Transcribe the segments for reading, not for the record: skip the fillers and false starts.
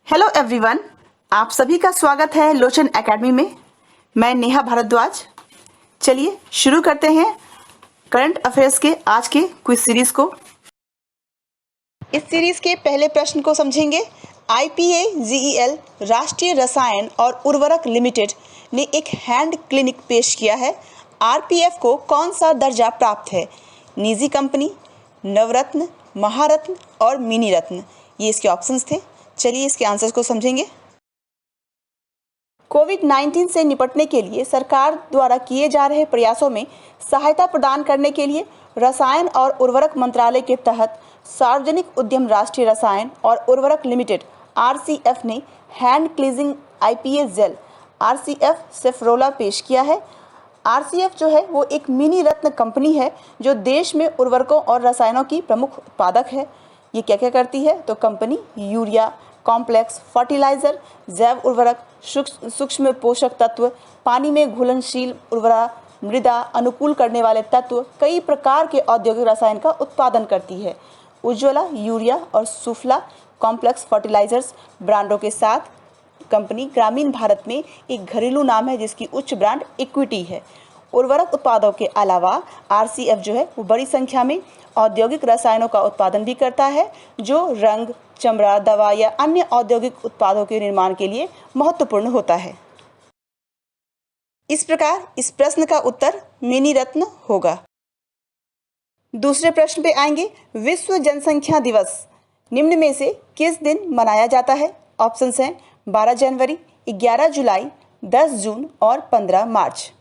Hello everyone, आप सभी का स्वागत है लोचन एकेडमी में। मैं नेहा भारद्वाज। चलिए शुरू करते हैं करंट अफेयर्स के आज के क्विज सीरीज को। इस सीरीज के पहले प्रश्न को समझेंगे। IPAGEL राष्ट्रीय रसायन और उर्वरक लिमिटेड ने एक हैंड क्लिनिक पेश किया है। RPF को कौन सा दर्जा प्राप्त है? निजी कंपनी, नवरत्न, महारत्न और मिनी रत्न। ये इसके ऑप्शंस थे। चलिए इसके आंसर्स को समझेंगे। कोविड-19 से निपटने के लिए सरकार द्वारा किए जा रहे प्रयासों में सहायता प्रदान करने के लिए रसायन और उर्वरक मंत्रालय के तहत सार्वजनिक उद्यम राष्ट्रीय रसायन और उर्वरक लिमिटेड RCF ने हैंड क्लीजिंग IPAGEL RCF सेफ्रोला पेश किया है। RCF जो है वो एक मिनी रत्न कंपनी है जो देश में उर्वरकों और रसायनों की प्रमुख उत्पादक है। ये क्या क्या करती है? तो कंपनी यूरिया, कॉम्प्लेक्स फर्टिलाइजर, जैव उर्वरक, सूक्ष्म पोषक तत्व, पानी में घुलनशील उर्वरक, मृदा अनुकूल करने वाले तत्व, कई प्रकार के औद्योगिक रसायन का उत्पादन करती है। उज्ज्वला यूरिया और सुफला कॉम्प्लेक्स फर्टिलाइजर्स ब्रांडों के साथ कंपनी ग्रामीण भारत में एक घरेलू नाम है जिसकी उच्च ब्रांड इक्विटी है। उर्वरक उत्पादों के अलावा RCF जो है वो बड़ी संख्या में औद्योगिक रसायनों का उत्पादन भी करता है जो रंग, चमड़ा, दवा या अन्य औद्योगिक उत्पादों के निर्माण के लिए महत्वपूर्ण होता है। इस प्रकार इस प्रश्न का उत्तर मिनी रत्न होगा। दूसरे प्रश्न पे आएंगे। विश्व जनसंख्या दिवस निम्न में से किस दिन मनाया जाता है? ऑप्शंस हैं 12 जनवरी, 11 जुलाई, 10 जून और 15 मार्च।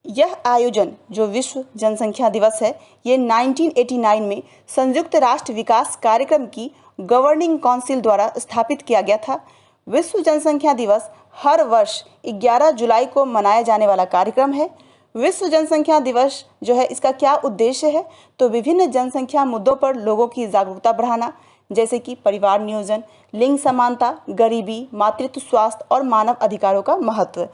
यह आयोजन जो विश्व जनसंख्या दिवस है ये 1989 में संयुक्त राष्ट्र विकास कार्यक्रम की गवर्निंग काउंसिल द्वारा स्थापित किया गया था। विश्व जनसंख्या दिवस हर वर्ष 11 जुलाई को मनाया जाने वाला कार्यक्रम है। विश्व जनसंख्या दिवस जो है इसका क्या उद्देश्य है? तो विभिन्न जनसंख्या मुद्दों पर लोगों की जागरूकता बढ़ाना, जैसे कि परिवार नियोजन, लिंग समानता, गरीबी, मातृत्व, स्वास्थ्य और मानव अधिकारों का महत्व।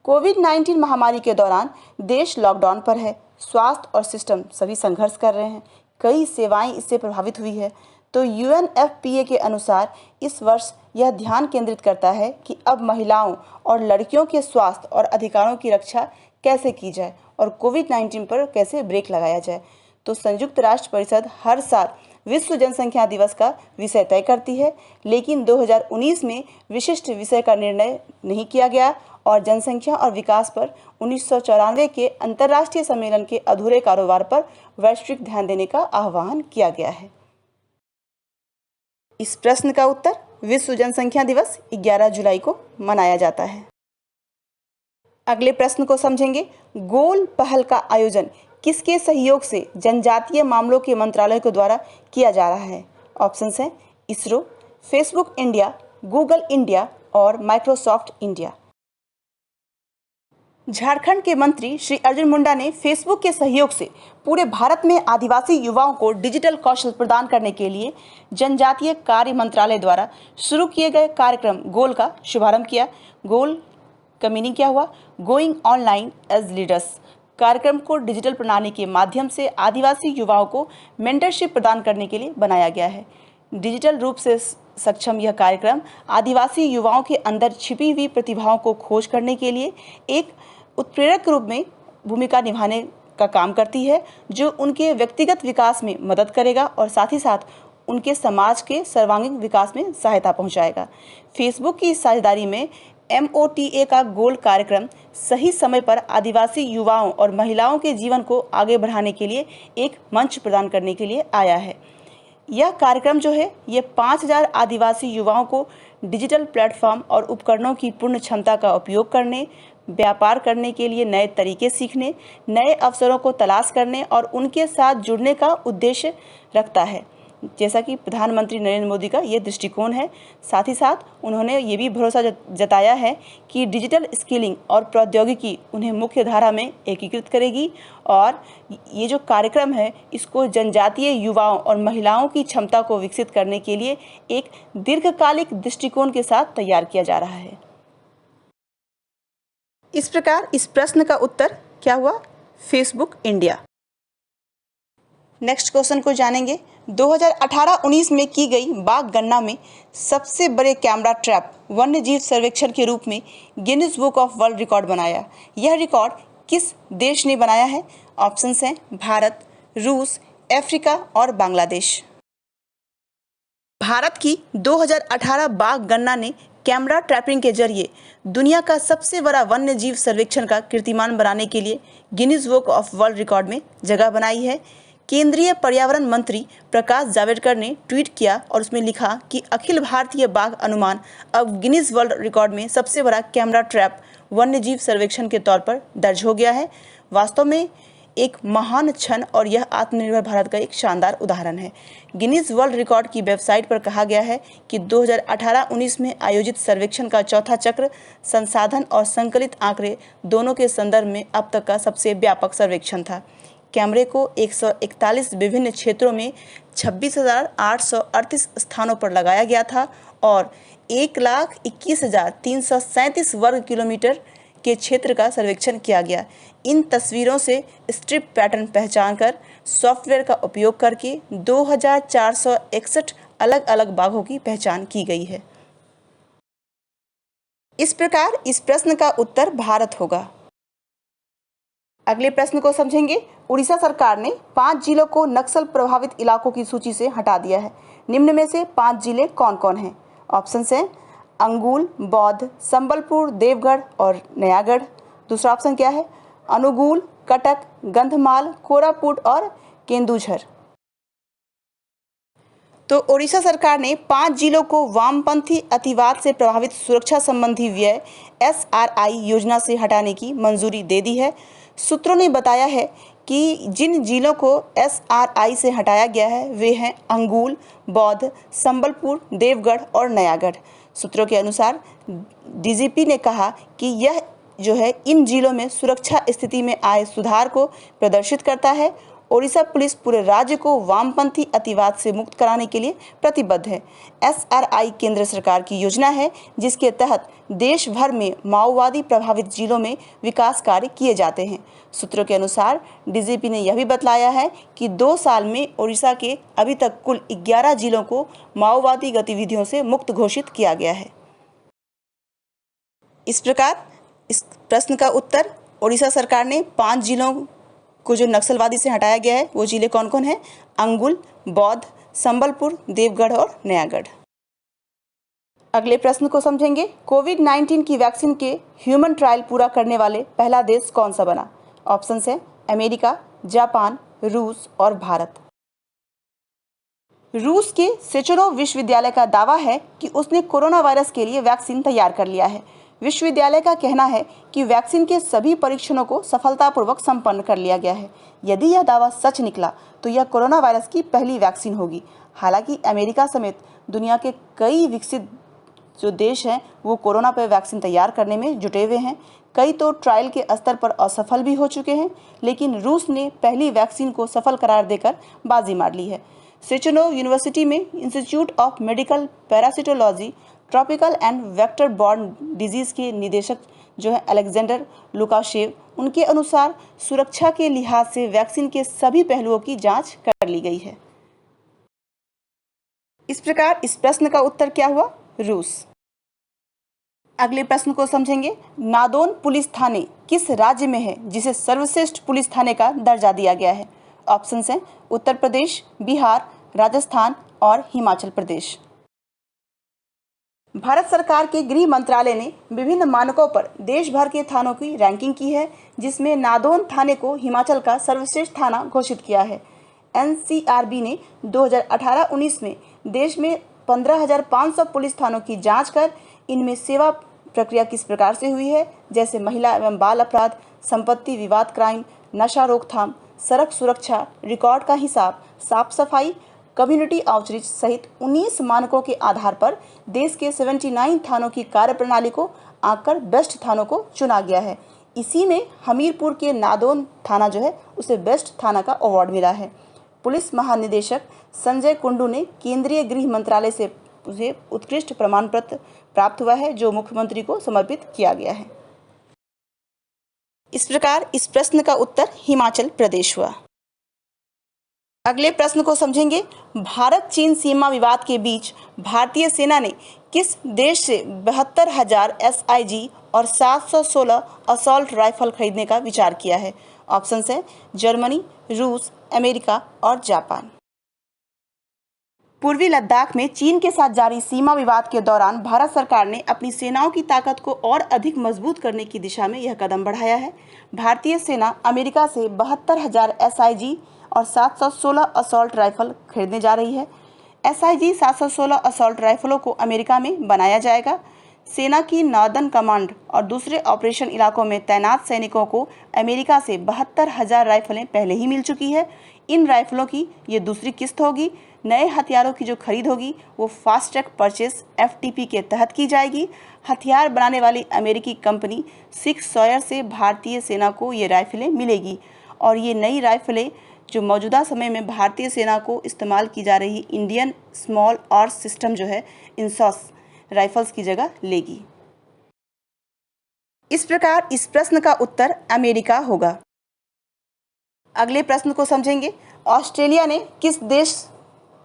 कोविड-19 महामारी के दौरान देश लॉकडाउन पर है, स्वास्थ्य और सिस्टम सभी संघर्ष कर रहे हैं, कई सेवाएं इससे प्रभावित हुई है। तो UNFPA के अनुसार इस वर्ष यह ध्यान केंद्रित करता है कि अब महिलाओं और लड़कियों के स्वास्थ्य और अधिकारों की रक्षा कैसे की जाए और कोविड-19 पर कैसे ब्रेक लगाया जाए। तो संयुक्त राष्ट्र परिषद हर साल विश्व जनसंख्या दिवस का विषय तय करती है, लेकिन 2019 में विशिष्ट विषय का निर्णय नहीं किया गया और जनसंख्या और विकास पर 1994 के अंतर्राष्ट्रीय सम्मेलन के अधूरे कारोबार पर वैश्विक ध्यान देने का आह्वान किया गया है। इस प्रश्न का उत्तर विश्व जनसंख्या दिवस 11 जुलाई को मनाया जाता है। अगले प्रश्न को समझेंगे। गोल पहल का आयोजन किसके सहयोग से जनजातीय मामलों के मंत्रालय के द्वारा किया जा रहा है? ऑप्शंस हैं ISRO, Facebook India, Google India और माइक्रोसॉफ्ट इंडिया। झारखंड के मंत्री श्री अर्जुन मुंडा ने फेसबुक के सहयोग से पूरे भारत में आदिवासी युवाओं को डिजिटल कौशल प्रदान करने के लिए जनजातीय कार्य मंत्रालय द्वारा शुरू किए गए कार्यक्रम गोल का शुभारंभ किया। गोल का मीनिंग क्या हुआ? Going online as leaders. कार्यक्रम को डिजिटल प्रणाली के माध्यम से आदिवासी युवाओं को मेंटरशिप प्रदान करने के लिए बनाया गया है। डिजिटल रूप से सक्षम यह कार्यक्रम आदिवासी युवाओं के अंदर छिपी हुई प्रतिभाओं को खोज करने के लिए एक उत्प्रेरक के रूप में भूमिका निभाने का काम करती है, जो उनके व्यक्तिगत विकास में मदद करेगा और साथ ही साथ उनके समाज के सर्वांगीण विकास में सहायता पहुंचाएगा। फेसबुक की साझेदारी में MOTA का गोल कार्यक्रम सही समय पर आदिवासी युवाओं और महिलाओं के जीवन को आगे बढ़ाने के लिए एक मंच प्रदान करने के लिए आया है। यह कार्यक्रम जो है ये 5000 आदिवासी युवाओं को डिजिटल प्लेटफॉर्म और उपकरणों की पूर्ण क्षमता का उपयोग करने, व्यापार करने के लिए नए तरीके सीखने, नए अवसरों को तलाश करने और उनके साथ जुड़ने का उद्देश्य रखता है। जैसा कि प्रधानमंत्री नरेंद्र मोदी का ये दृष्टिकोण है। साथ ही साथ उन्होंने ये भी भरोसा जताया है कि डिजिटल स्किलिंग और प्रौद्योगिकी उन्हें मुख्य धारा में एकीकृत करेगी और ये जो कार्यक्रम है इसको जनजातीय युवाओं और महिलाओं की क्षमता को विकसित करने के लिए एक दीर्घकालिक दृष्टिकोण के साथ तैयार किया जा रहा है। इस प्रकार इस प्रश्न का उत्तर क्या हुआ? Facebook India. नेक्स्ट क्वेश्चन को जानेंगे। 2018-19 में की गई बाघ गणना में सबसे बड़े कैमरा ट्रैप वन्यजीव सर्वेक्षण के रूप में Guinness book of world record बनाया। यह रिकॉर्ड किस देश ने बनाया है? ऑप्शंस हैं भारत, रूस, अफ्रीका और बांग्लादेश। भारत की 2018 बाघ गणना ने कैमरा ट्रैपिंग के जरिए दुनिया का सबसे बड़ा वन्य जीव सर्वेक्षण का कीर्तिमान बनाने के लिए Guinness book of world record में जगह बनाई है। केंद्रीय पर्यावरण मंत्री प्रकाश जावड़ेकर ने ट्वीट किया और उसमें लिखा कि अखिल भारतीय बाघ अनुमान अब गिनीज वर्ल्ड रिकॉर्ड में सबसे बड़ा कैमरा ट्रैप वन्य जीव सर्वेक्षण के तौर पर दर्ज हो गया है। वास्तव में एक महान क्षण और यह आत्मनिर्भर भारत का एक शानदार उदाहरण है। गिनीज वर्ल्ड रिकॉर्ड की वेबसाइट पर कहा गया है कि 2018-19 में आयोजित सर्वेक्षण का चौथा चक्र संसाधन और संकलित आंकड़े दोनों के संदर्भ में अब तक का सबसे व्यापक सर्वेक्षण था। कैमरे को 141 विभिन्न क्षेत्रों में 26,838 स्थानों पर लगाया गया था और 1,21,337 वर्ग किलोमीटर के क्षेत्र का सर्वेक्षण किया गया। इन तस्वीरों से स्ट्रिप पैटर्न पहचानकर सॉफ्टवेयर का उपयोग करके 2,461 अलग अलग बाघों की पहचान की गई है। इस प्रकार इस प्रश्न का उत्तर भारत होगा। अगले प्रश्न को समझेंगे। उड़ीसा सरकार ने 5 जिलों को नक्सल प्रभावित इलाकों की सूची से हटा दिया है। निम्न में से 5 जिले कौन कौन हैं? ऑप्शंस हैं अंगुल, बौद्ध, संबलपुर, देवगढ़ और नयागढ़। दूसरा ऑप्शन क्या है? अनुगुल, कटक, गंधमाल, कोरापुट और केंदुझर। तो ओडिशा सरकार ने 5 जिलों को वामपंथी अतिवाद से प्रभावित सुरक्षा संबंधी व्यय SRI योजना से हटाने की मंजूरी दे दी है। सूत्रों ने बताया है कि जिन जिलों को SRI से हटाया गया है वे हैं अंगुल, बौद्ध, संबलपुर, देवगढ़ और नयागढ़। सूत्रों के अनुसार DGP ने कहा कि यह जो है इन जिलों में सुरक्षा स्थिति में आए सुधार को प्रदर्शित करता है। ओडिशा पुलिस पूरे राज्य को वामपंथी अतिवाद से मुक्त कराने के लिए प्रतिबद्ध है। SRI केंद्र सरकार की योजना है जिसके तहत देश भर में माओवादी प्रभावित जिलों में विकास कार्य किए जाते हैं। सूत्रों के अनुसार DGP ने यह भी बतलाया है कि 2 साल में ओडिशा के अभी तक कुल 11 जिलों को माओवादी गतिविधियों से मुक्त घोषित किया गया है। इस प्रकार इस प्रश्न का उत्तर ओडिशा सरकार ने 5 जिलों को जो नक्सलवादी से हटाया गया है वो जिले कौन कौन हैं? अंगुल, बौद्ध, संबलपुर, देवगढ़ और नयागढ़। अगले प्रश्न को समझेंगे। कोविड-19 की वैक्सीन के ह्यूमन ट्रायल पूरा करने वाले पहला देश कौन सा बना? ऑप्शंस हैं अमेरिका, जापान, रूस और भारत। रूस के सेचेनोव विश्वविद्यालय का दावा है कि उसने कोरोना वायरस के लिए वैक्सीन तैयार कर लिया है। विश्वविद्यालय का कहना है कि वैक्सीन के सभी परीक्षणों को सफलतापूर्वक संपन्न कर लिया गया है। यदि यह दावा सच निकला तो यह कोरोना वायरस की पहली वैक्सीन होगी। हालांकि अमेरिका समेत दुनिया के कई विकसित जो देश हैं वो कोरोना पर वैक्सीन तैयार करने में जुटे हुए हैं। कई तो ट्रायल के स्तर पर असफल भी हो चुके हैं, लेकिन रूस ने पहली वैक्सीन को सफल करार देकर बाजी मार ली है। सेचेनोव यूनिवर्सिटी में institute of medical parasitology, tropical and vector borne disease के निदेशक जो है अलेक्जेंडर लुकाशेव, उनके अनुसार सुरक्षा के लिहाज से वैक्सीन के सभी पहलुओं की जांच कर ली गई है। इस प्रकार इस प्रश्न का उत्तर क्या हुआ? रूस। अगले प्रश्न को समझेंगे। नादौन पुलिस थाने किस राज्य में है जिसे सर्वश्रेष्ठ पुलिस थाने का दर्जा दिया गया है? ऑप्शंस हैं उत्तर प्रदेश, बिहार, राजस्थान और हिमाचल प्रदेश। भारत सरकार के गृह मंत्रालय ने विभिन्न मानकों पर देश भर के थानों की रैंकिंग की है, जिसमें नादौन थाने को हिमाचल का सर्वश्रेष्ठ थाना घोषित किया है। NCRB ने 2018-19 में देश में 15,500 पुलिस थानों की जांच कर इनमें सेवा प्रक्रिया किस प्रकार से हुई है, जैसे महिला एवं बाल अपराध, संपत्ति विवाद, क्राइम, नशा रोकथाम, सड़क सुरक्षा, रिकॉर्ड का हिसाब, साफ सफाई, कम्युनिटी आउटरीच सहित 19 मानकों के आधार पर देश के 79 थानों की कार्यप्रणाली को आंककर बेस्ट थानों को चुना गया है। इसी में हमीरपुर के नादौन थाना जो है उसे बेस्ट थाना का अवार्ड मिला है। पुलिस महानिदेशक संजय कुंडू ने केंद्रीय गृह मंत्रालय से उसे उत्कृष्ट प्रमाण पत्र प्राप्त हुआ है, जो मुख्यमंत्री को समर्पित किया गया है। इस प्रकार इस प्रश्न का उत्तर हिमाचल प्रदेश हुआ। अगले प्रश्न को समझेंगे। भारत चीन सीमा विवाद के बीच भारतीय सेना ने किस देश से 72,000 SIG और 716 असॉल्ट राइफल खरीदने का विचार किया है? ऑप्शन है जर्मनी, रूस, अमेरिका और जापान। पूर्वी लद्दाख में चीन के साथ जारी सीमा विवाद के दौरान भारत सरकार ने अपनी सेनाओं की ताकत को और अधिक मजबूत करने की दिशा में यह कदम बढ़ाया है। भारतीय सेना अमेरिका से 72,000 SIG और 716 असॉल्ट राइफल खरीदने जा रही है। SIG 716 असॉल्ट राइफलों को अमेरिका में बनाया जाएगा। सेना की नॉर्दर्न कमांड और दूसरे ऑपरेशन इलाकों में तैनात सैनिकों को अमेरिका से 72,000 राइफलें पहले ही मिल चुकी है। इन राइफलों की ये दूसरी किस्त होगी। नए हथियारों की जो खरीद होगी वो फास्ट ट्रैक परचेस FTP के तहत की जाएगी। हथियार बनाने वाली अमेरिकी कंपनी सिक्स सॉयर से भारतीय सेना को ये राइफलें मिलेगी और ये नई राइफलें जो मौजूदा समय में भारतीय सेना को इस्तेमाल की जा रही इंडियन स्मॉल आर्म्स सिस्टम जो है INSAS राइफल्स की जगह लेगी। इस प्रकार इस प्रश्न का उत्तर अमेरिका होगा। अगले प्रश्न को समझेंगे। ऑस्ट्रेलिया ने किस देश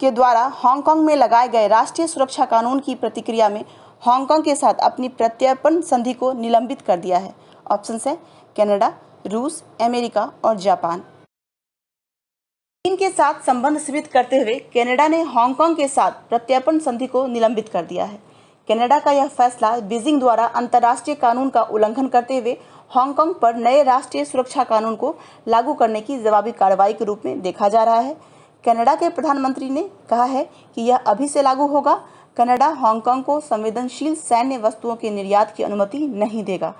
के द्वारा हांगकांग में लगाए गए राष्ट्रीय सुरक्षा कानून की प्रतिक्रिया में हांगकांग के साथ अपनी प्रत्यर्पण संधि को निलंबित कर दिया है? ऑप्शन है कनाडा, रूस, अमेरिका और जापान। चीन के साथ संबंध सीमित करते हुए कनाडा ने हांगकांग के साथ प्रत्यर्पण संधि को निलंबित कर दिया है। कनाडा का यह फैसला बीजिंग द्वारा अंतर्राष्ट्रीय कानून का उल्लंघन करते हुए हांगकांग पर नए राष्ट्रीय सुरक्षा कानून को लागू करने की जवाबी कार्रवाई के रूप में देखा जा रहा है। कनाडा के प्रधानमंत्री ने कहा है कि यह अभी से लागू होगा। कनाडा हांगकांग को संवेदनशील सैन्य वस्तुओं के निर्यात की अनुमति नहीं देगा।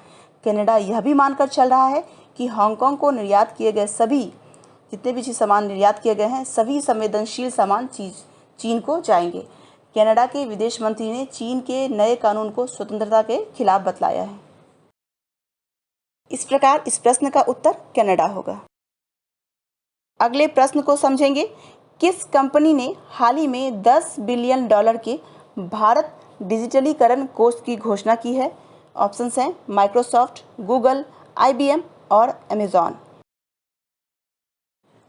कनाडा यह भी मानकर चल रहा है कि हांगकांग को निर्यात किए गए सभी जितने भी सामान निर्यात किए गए हैं सभी संवेदनशील सामान चीन को जाएंगे। कनाडा के विदेश मंत्री ने चीन के नए कानून को स्वतंत्रता के खिलाफ बतलाया है। इस प्रकार इस प्रश्न का उत्तर कनाडा होगा। अगले प्रश्न को समझेंगे। किस कंपनी ने हाल ही में $10 बिलियन के भारत डिजिटलीकरण कोष की घोषणा की है? ऑप्शंस हैं माइक्रोसॉफ्ट, गूगल, IBM और अमेजॉन।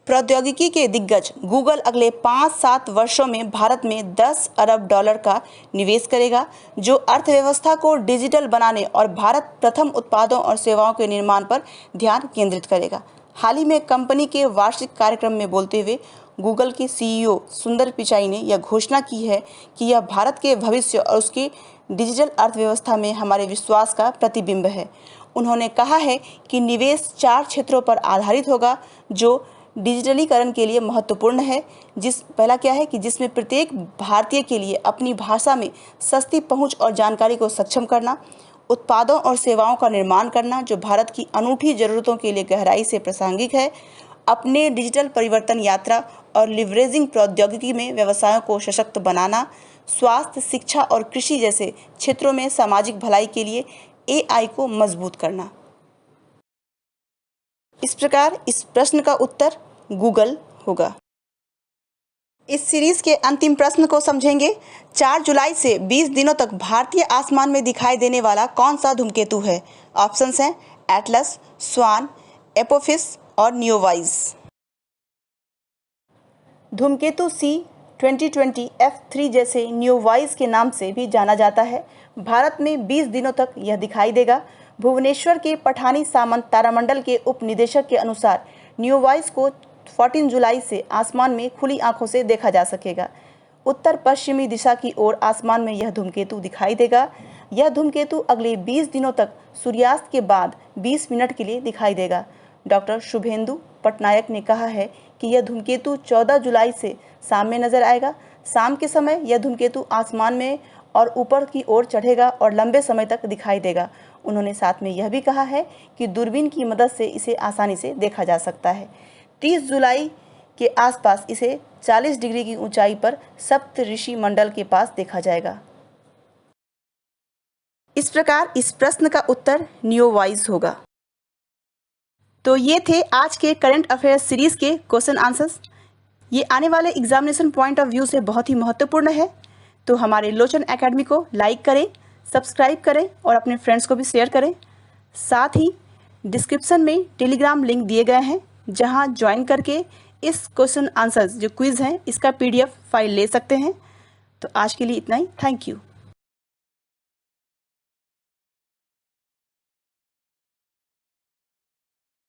प्रौद्योगिकी के दिग्गज गूगल अगले 5-7 वर्षों में भारत में $10 अरब का निवेश करेगा, जो अर्थव्यवस्था को डिजिटल बनाने और भारत प्रथम उत्पादों और सेवाओं के निर्माण पर ध्यान केंद्रित करेगा। हाल ही में कंपनी के वार्षिक कार्यक्रम में बोलते हुए गूगल के CEO सुंदर पिचाई ने यह घोषणा की है कि यह भारत के भविष्य और उसकी डिजिटल अर्थव्यवस्था में हमारे विश्वास का प्रतिबिंब है। उन्होंने कहा है कि निवेश 4 क्षेत्रों पर आधारित होगा जो डिजिटलीकरण के लिए महत्वपूर्ण है। पहला क्या है कि जिसमें प्रत्येक भारतीय के लिए अपनी भाषा में सस्ती पहुंच और जानकारी को सक्षम करना, उत्पादों और सेवाओं का निर्माण करना जो भारत की अनूठी ज़रूरतों के लिए गहराई से प्रासंगिक है, अपने डिजिटल परिवर्तन यात्रा और लिवरेजिंग प्रौद्योगिकी में व्यवसायों को सशक्त बनाना, स्वास्थ्य, शिक्षा और कृषि जैसे क्षेत्रों में सामाजिक भलाई के लिए AI को मजबूत करना। इस प्रकार इस प्रश्न का उत्तर गूगल होगा। इस सीरीज के अंतिम प्रश्न को समझेंगे। 4 जुलाई से 20 दिनों तक भारतीय आसमान में दिखाई देने वाला कौन सा धूमकेतु है? ऑप्शंस हैं एटलस, स्वान, एपोफिस और नियोवाइज। धूमकेतु C 2020 F3 जैसे नियोवाइज के नाम से भी जाना जाता है। भारत में 20 दिनों तक यह दिखाई देगा। भुवनेश्वर के पठानी सामंत तारामंडल के उप निदेशक के अनुसार नियोवाइज को 14 जुलाई से आसमान में खुली आंखों से देखा जा सकेगा। उत्तर पश्चिमी दिशा की ओर आसमान में यह धूमकेतु दिखाई देगा। यह धूमकेतु अगले 20 दिनों तक सूर्यास्त के बाद 20 मिनट के लिए दिखाई देगा। डॉक्टर शुभेंदु पटनायक ने कहा है कि यह धूमकेतु 14 जुलाई से शाम में नजर आएगा। शाम के समय यह धूमकेतु आसमान में और ऊपर की ओर चढ़ेगा और लंबे समय तक दिखाई देगा। उन्होंने साथ में यह भी कहा है कि दूरबीन की मदद से इसे आसानी से देखा जा सकता है। 30 जुलाई के आसपास इसे 40 डिग्री की ऊंचाई पर सप्तऋषि मंडल के पास देखा जाएगा। इस प्रकार इस प्रश्न का उत्तर नियोवाइज होगा। तो ये थे आज के करंट अफेयर्स सीरीज के क्वेश्चन आंसर्स। ये आने वाले एग्जामिनेशन पॉइंट ऑफ व्यू से बहुत ही महत्वपूर्ण है। तो हमारे लोचन एकेडमी को लाइक करें, सब्सक्राइब करें और अपने फ्रेंड्स को भी शेयर करें। साथ ही डिस्क्रिप्शन में टेलीग्राम लिंक दिए गए हैं जहां ज्वाइन करके इस क्वेश्चन आंसर्स जो क्विज़ हैं इसका PDF फाइल ले सकते हैं। तो आज के लिए इतना ही। Thank you.